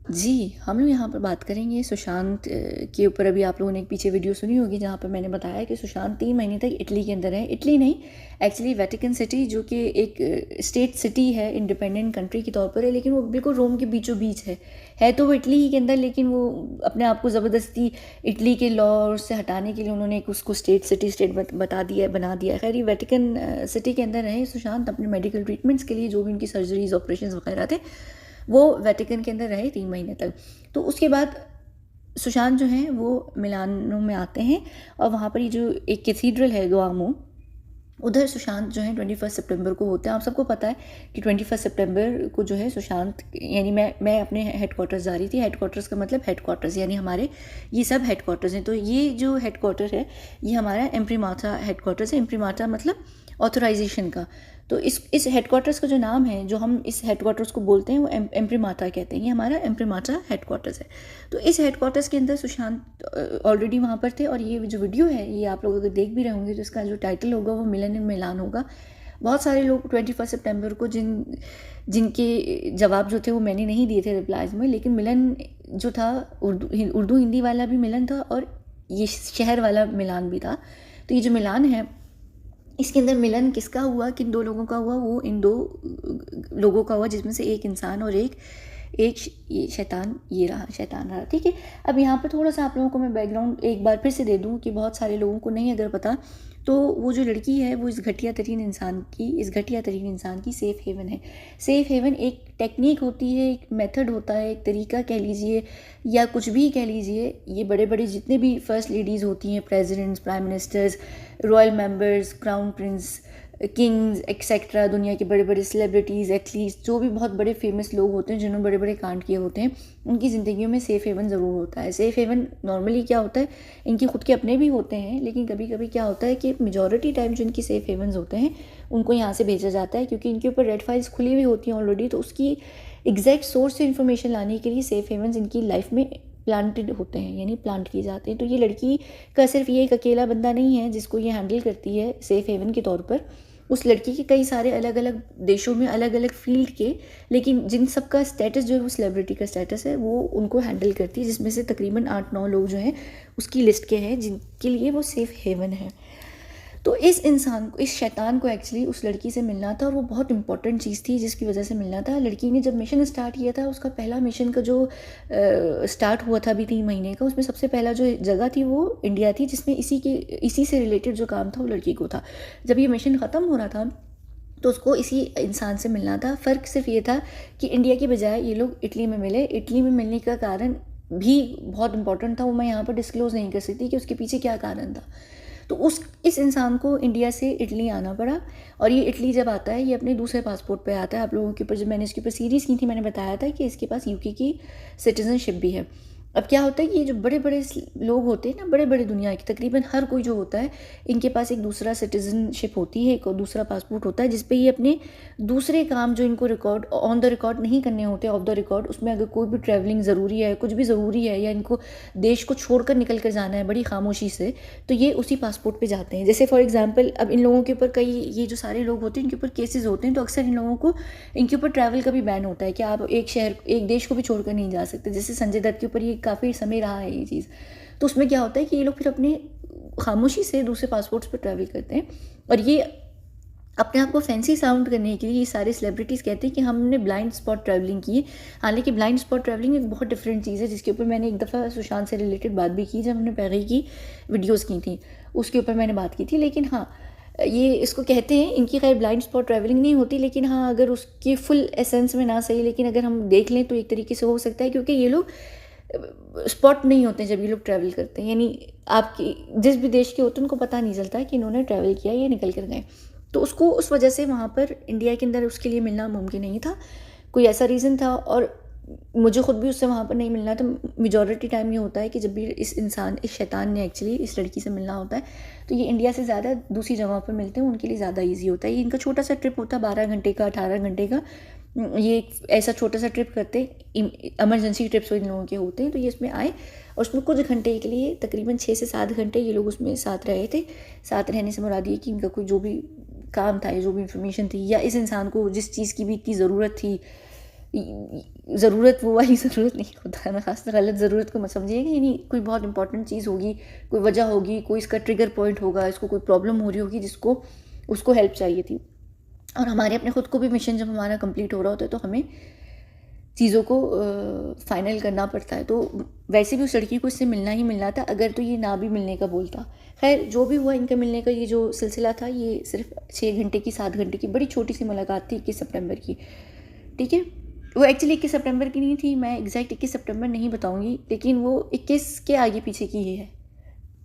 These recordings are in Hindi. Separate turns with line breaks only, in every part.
जी, हम लोग यहाँ पर बात करेंगे सुशांत के ऊपर। अभी आप लोगों ने एक पीछे वीडियो सुनी होगी जहाँ पर मैंने बताया कि सुशांत 3 महीने तक इटली के अंदर है। इटली नहीं, एक्चुअली वेटिकन सिटी, जो कि एक स्टेट सिटी है, इंडिपेंडेंट कंट्री के तौर पर है, लेकिन वो बिल्कुल रोम के बीचों बीच है तो वो इटली ही के अंदर, लेकिन वो अपने आप को ज़बरदस्ती इटली के लॉ से हटाने के लिए उन्होंने एक उसको बता दिया, बना दिया। खैर, ये वेटिकन सिटी के अंदर रहे सुशांत अपने मेडिकल ट्रीटमेंट्स के लिए, जो भी उनकी सर्जरीज ऑपरेशन वगैरह थे वो वेटिकन के अंदर रहे 3 महीने तक। तो उसके बाद सुशांत जो हैं वो मिलानो में आते हैं, और वहाँ पर ये जो एक कैथीड्रल है दुआमो, उधर सुशांत जो है 21 सितंबर को होते हैं। आप सबको पता है कि 21 सितंबर को जो है सुशांत, यानी मैं अपने हेडक्वार्टर्स जा रही थी। हेडक्वार्टर्स का मतलब हेडक्वार्टर्स, यानी हमारे ये सब हेडक्वार्टर्स हैं। तो ये जो हेडक्वार्टर है ये हमारा इम्प्रीमाटा हेडक्वार्टर्स है। इम्प्रीमाटा मतलब ऑथराइजेशन का। तो इस हेडक्वार्टर्स का जो नाम है, जो हम इस हेडक्वार्टर्स को बोलते हैं, वो इम्प्रीमाटा कहते हैं। ये हमारा इम्प्रीमाटा हेडक्वार्टर्स है। तो इस हेडक्वार्टर्स के अंदर सुशांत ऑलरेडी वहाँ पर थे, और ये जो वीडियो है ये आप लोग अगर देख भी रहे होंगे तो इसका जो टाइटल होगा वो मिलन इन मिलान होगा। बहुत सारे लोग 21 सितंबर को जिनके जवाब जो थे वो मैंने नहीं दिए थे रिप्लाईज में, लेकिन मिलन जो था उर्दू हिंदी वाला भी मिलन था, और ये शहर वाला मिलान भी था। तो ये जो मिलान है इसके अंदर मिलन किसका हुआ, किन दो लोगों का हुआ, वो इन दो लोगों का हुआ, जिसमें से एक इंसान और एक ये शैतान, ये रहा शैतान रहा। ठीक है, अब यहाँ पर थोड़ा सा आप लोगों को मैं बैकग्राउंड एक बार फिर से दे दूँ कि बहुत सारे लोगों को नहीं अगर पता, तो वो जो लड़की है वो इस घटिया तरीन इंसान की सेफ़ हेवन है। सेफ़ हेवन एक टेक्निक होती है, एक मेथड होता है, एक तरीका कह लीजिए या कुछ भी कह लीजिए। ये बड़े बड़े जितने भी फर्स्ट लेडीज़ होती हैं, presidents, prime ministers, royal members, crown prince, kings etcetera, दुनिया के बड़े बड़े सेलिब्रिटीज़, एथलीट्स, जो भी बहुत बड़े फेमस लोग होते हैं जिन्होंने बड़े बड़े कांड किए होते हैं, उनकी ज़िंदगियों में सेफ़ हेवन ज़रूर होता है। सेफ़ हेवन नॉर्मली क्या होता है, इनके खुद के अपने भी होते हैं, लेकिन कभी कभी क्या होता है कि मेजॉरिटी टाइम जो इनकी सेफ़ हेवन्स होते हैं उनको यहाँ से भेजा जाता है, क्योंकि इनके ऊपर रेड फाइल्स खुली हुई होती हैं ऑलरेडी। तो उसकी एग्जैक्ट सोर्स से इन्फॉर्मेशन लाने के लिए सेफ़ हेवन्स इनकी लाइफ में प्लांटेड होते हैं, यानी प्लांट किए जाते हैं। तो ये लड़की का सिर्फ ये एक अकेला बंदा नहीं है जिसको ये हैंडल करती है सेफ़ हेवन के तौर पर। उस लड़की के कई सारे अलग अलग देशों में अलग अलग फील्ड के, लेकिन जिन सब का स्टेटस जो है वो सेलिब्रिटी का स्टेटस है, वो उनको हैंडल करती है, जिसमें से तकरीबन 8-9 लोग जो हैं उसकी लिस्ट के हैं जिनके लिए वो सेफ़ हेवन है। तो इस इंसान को, इस शैतान को एक्चुअली उस लड़की से मिलना था, और वो बहुत इंपॉर्टेंट चीज़ थी जिसकी वजह से मिलना था। लड़की ने जब मिशन स्टार्ट किया था, उसका पहला मिशन का जो स्टार्ट हुआ था अभी 3 महीने का, उसमें सबसे पहला जो जगह थी वो इंडिया थी, जिसमें इसी से रिलेटेड जो काम था वो लड़की को था। जब ये मिशन ख़त्म हो रहा था तो उसको इसी इंसान से मिलना था। फ़र्क सिर्फ ये था कि इंडिया की बजाय ये लोग इटली में मिले। इटली में मिलने का कारण भी बहुत इंपॉर्टेंट था, वो मैं यहाँ पर डिस्क्लोज़ नहीं कर सकती कि उसके पीछे क्या कारण था। तो इस इंसान को इंडिया से इटली आना पड़ा, और ये इटली जब आता है ये अपने दूसरे पासपोर्ट पे आता है। आप लोगों के ऊपर जब मैंने इसके ऊपर सीरीज़ की थी मैंने बताया था कि इसके पास यूके की सिटीज़नशिप भी है। अब क्या होता है कि ये जो बड़े बड़े लोग होते हैं ना, बड़े बड़े दुनिया के तकरीबन हर कोई जो होता है, इनके पास एक दूसरा सिटीज़नशिप होती है, एक दूसरा पासपोर्ट होता है, जिस पे ये अपने दूसरे काम जो इनको रिकॉर्ड ऑन द रिकॉर्ड नहीं करने होते, ऑफ द रिकॉर्ड, उसमें अगर कोई भी ट्रैवलिंग ज़रूरी है, कुछ भी ज़रूरी है, या इनको देश को छोड़कर निकल कर जाना है बड़ी खामोशी से, तो ये उसी पासपोर्ट पे जाते हैं। जैसे फॉर एग्जांपल अब इन लोगों के ऊपर कई, ये जो सारे लोग होते हैं इनके ऊपर केसेस होते हैं, तो अक्सर इन लोगों को इनके ऊपर ट्रैवल का भी बैन होता है कि आप एक देश को भी छोड़कर नहीं जा सकते। जैसे संजय दत्त के ऊपर ये काफ़ी समय रहा है ये चीज़। तो उसमें क्या होता है कि ये लोग फिर अपने खामोशी से दूसरे पासपोर्ट्स पर ट्रैवल करते हैं, और ये अपने आप को फैंसी साउंड करने के लिए ये सारे सेलिब्रिटीज़ कहते हैं कि हमने ब्लाइंड स्पॉट ट्रैवलिंग की है। हालांकि ब्लाइंड स्पॉट ट्रैवलिंग एक बहुत डिफरेंट चीज़ है, जिसके ऊपर मैंने एक दफ़ा सुशांत से रिलेटेड बात भी की जब हमने पहले की वीडियोस की थी, उसके ऊपर मैंने बात की थी। लेकिन हाँ, ये इसको कहते हैं, इनकी खैर ब्लाइंड स्पॉट ट्रैवलिंग नहीं होती, लेकिन हाँ अगर उसके फुल एसेंस में ना सही, लेकिन अगर हम देख लें तो एक तरीके से हो सकता है, क्योंकि ये लोग स्पॉट नहीं होते जब ये लोग ट्रैवल करते हैं, यानी आपकी जिस भी देश के होते हैं उनको पता नहीं चलता कि इन्होंने ट्रैवल किया या निकल कर गए। तो उसको उस वजह से वहाँ पर इंडिया के अंदर उसके लिए मिलना मुमकिन नहीं था, कोई ऐसा रीज़न था, और मुझे खुद भी उससे वहाँ पर नहीं मिलना। तो मेजॉरिटी टाइम ये होता है कि जब भी इस शैतान ने एक्चुअली इस लड़की से मिलना होता है, तो ये इंडिया से ज़्यादा दूसरी जगहों पर मिलते हैं, उनके लिए ज़्यादा ईजी होता है। ये इनका छोटा सा ट्रिप होता है, 12 घंटे का, 18 घंटे का। ये ऐसा छोटा सा ट्रिप करते, इमरजेंसी ट्रिप्स इन लोगों के होते हैं, तो ये इसमें आए और उसमें कुछ घंटे के लिए तकरीबन 6 से 7 घंटे ये लोग उसमें साथ रहे थे। साथ रहने से मुराद ये कि इनका कोई जो भी काम था, जो भी इंफॉर्मेशन थी, या इस इंसान को जिस चीज़ की भी इतनी ज़रूरत थी, ज़रूरत वो वाली ज़रूरत नहीं होता है ना, खासकर गलत ज़रूरत को मत समझिएगा, यानी कोई बहुत इंपॉर्टेंट चीज़ होगी, कोई वजह होगी, कोई इसका ट्रिगर पॉइंट होगा, इसको कोई प्रॉब्लम हो रही होगी जिसको उसको हेल्प चाहिए थी। और हमारे अपने ख़ुद को भी मिशन जब हमारा कंप्लीट हो रहा होता है तो हमें चीज़ों को फाइनल करना पड़ता है। तो वैसे भी उस लड़की को इससे मिलना ही मिलना था, अगर तो ये ना भी मिलने का बोलता। खैर जो भी हुआ, इनका मिलने का ये जो सिलसिला था, ये सिर्फ 6 घंटे की 7 घंटे की बड़ी छोटी सी मुलाकात थी 21 सितंबर की, ठीक है। वो एक्चुअली 21 सितंबर की नहीं थी, मैं एग्जैक्ट 21 सितंबर नहीं बताऊँगी, लेकिन वो 21 के आगे पीछे की ही है,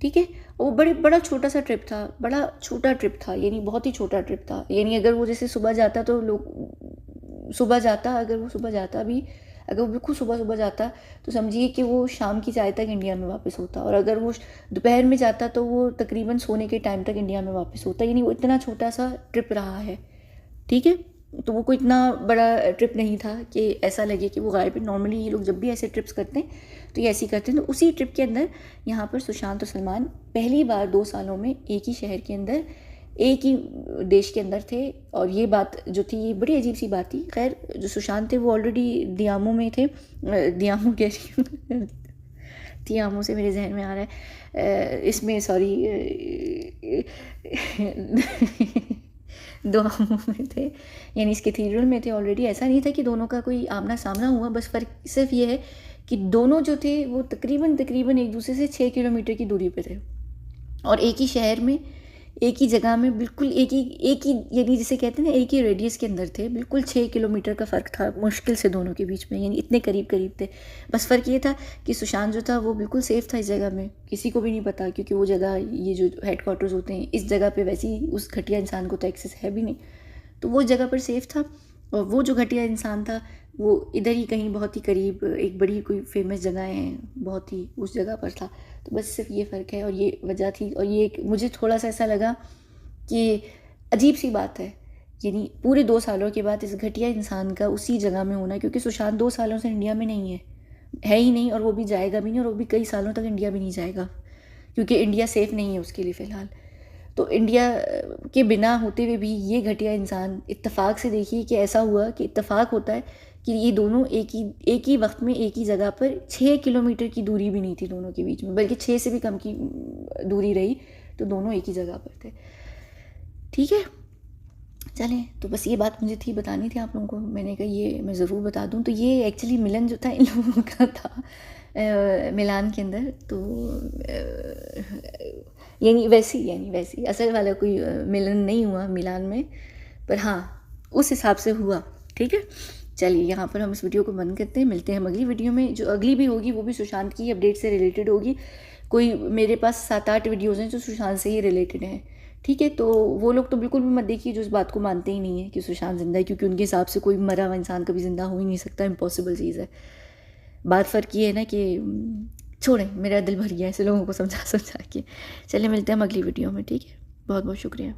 ठीक है। वो बड़ा छोटा सा ट्रिप था, बड़ा छोटा ट्रिप था, यानी बहुत ही छोटा ट्रिप था। यानी अगर वो जैसे सुबह जाता तो लोग सुबह जाता, अगर वो सुबह जाता भी, अगर वो बिल्कुल सुबह जाता तो समझिए कि वो शाम की चाय तक इंडिया में वापस होता, और अगर वो दोपहर में जाता तो वो तकरीबन सोने के टाइम तक इंडिया में वापस होता। यानी वो इतना छोटा सा ट्रिप रहा है, ठीक है। तो वो कोई इतना बड़ा ट्रिप नहीं था कि ऐसा लगे कि वो गायब है। नॉर्मली ये लोग जब भी ऐसे ट्रिप्स करते हैं तो ये ऐसे ही करते हैं। तो उसी ट्रिप के अंदर यहाँ पर सुशांत और सलमान पहली बार 2 सालों में एक ही शहर के अंदर, एक ही देश के अंदर थे। और ये बात जो थी, ये बड़ी अजीब सी बात थी। खैर जो सुशांत थे वो ऑलरेडी दियामो में थे, दियामो कह रही हूँ दियामो से मेरे जहन में आ रहा है, इसमें सॉरी दुआओं में थे, यानी इस कैथीड्रल में थे ऑलरेडी। ऐसा नहीं था कि दोनों का कोई आमना सामना हुआ, बस फ़र्क सिर्फ ये है कि दोनों जो थे वो तकरीबन एक दूसरे से 6 किलोमीटर की दूरी पे थे, और एक ही शहर में, एक ही जगह में, बिल्कुल एक ही यानी जिसे कहते हैं ना, एक ही रेडियस के अंदर थे। बिल्कुल 6 किलोमीटर का फ़र्क था मुश्किल से दोनों के बीच में, यानी इतने करीब थे। बस फ़र्क ये था कि सुशांत जो था वो बिल्कुल सेफ़ था इस जगह में, किसी को भी नहीं पता, क्योंकि वो जगह, ये जो हेडक्वार्टर्स होते हैं इस जगह पे, वैसे ही उस घटिया इंसान को तो एक्सेस है भी नहीं, तो वो जगह पर सेफ़ था। और वो जो घटिया इंसान था वो इधर ही कहीं बहुत ही करीब एक बड़ी कोई फेमस जगह है, बहुत ही उस जगह पर था। तो बस सिर्फ ये फ़र्क है और ये वजह थी। और ये मुझे थोड़ा सा ऐसा लगा कि अजीब सी बात है, यानी पूरे 2 सालों के बाद इस घटिया इंसान का उसी जगह में होना, क्योंकि सुशांत 2 सालों से इंडिया में नहीं है ही नहीं, और वो भी जाएगा भी नहीं, और वो भी कई सालों तक इंडिया भी नहीं जाएगा, क्योंकि इंडिया सेफ़ नहीं है उसके लिए फ़िलहाल। तो इंडिया के बिना होते हुए भी ये घटिया इंसान, इत्तेफाक से देखिए कि ऐसा हुआ कि इत्तेफाक होता है कि ये दोनों एक ही वक्त में एक ही जगह पर 6 किलोमीटर की दूरी भी नहीं थी दोनों के बीच में, बल्कि 6 से भी कम की दूरी रही, तो दोनों एक ही जगह पर थे, ठीक है। चलें, तो बस ये बात मुझे थी बतानी थी आप लोगों को, मैंने कहा ये मैं ज़रूर बता दूं। तो ये एक्चुअली मिलन जो था इन लोगों का था मिलान के अंदर। तो यानी वैसी असल वाला कोई मिलन नहीं हुआ मिलान में, पर हाँ उस हिसाब से हुआ, ठीक है। चलिए यहाँ पर हम इस वीडियो को बंद करते हैं, मिलते हैं हम अगली वीडियो में। जो अगली भी होगी वो भी सुशांत की अपडेट से रिलेटेड होगी। कोई मेरे पास 7-8 वीडियोज़ हैं जो सुशांत से ही रिलेटेड हैं, ठीक है। तो वो लोग तो बिल्कुल भी मत देखिए जो इस बात को मानते ही नहीं है कि सुशांत ज़िंदा है, क्योंकि उनके हिसाब से कोई मरा हुआ इंसान कभी ज़िंदा हो ही नहीं सकता, इम्पॉसिबल चीज़ है। बात फ़र्क ये है ना कि छोड़ें, मेरा दिल भर गया ऐसे लोगों को समझा के। चलिए मिलते हैं हम अगली वीडियो में, ठीक है। बहुत बहुत शुक्रिया।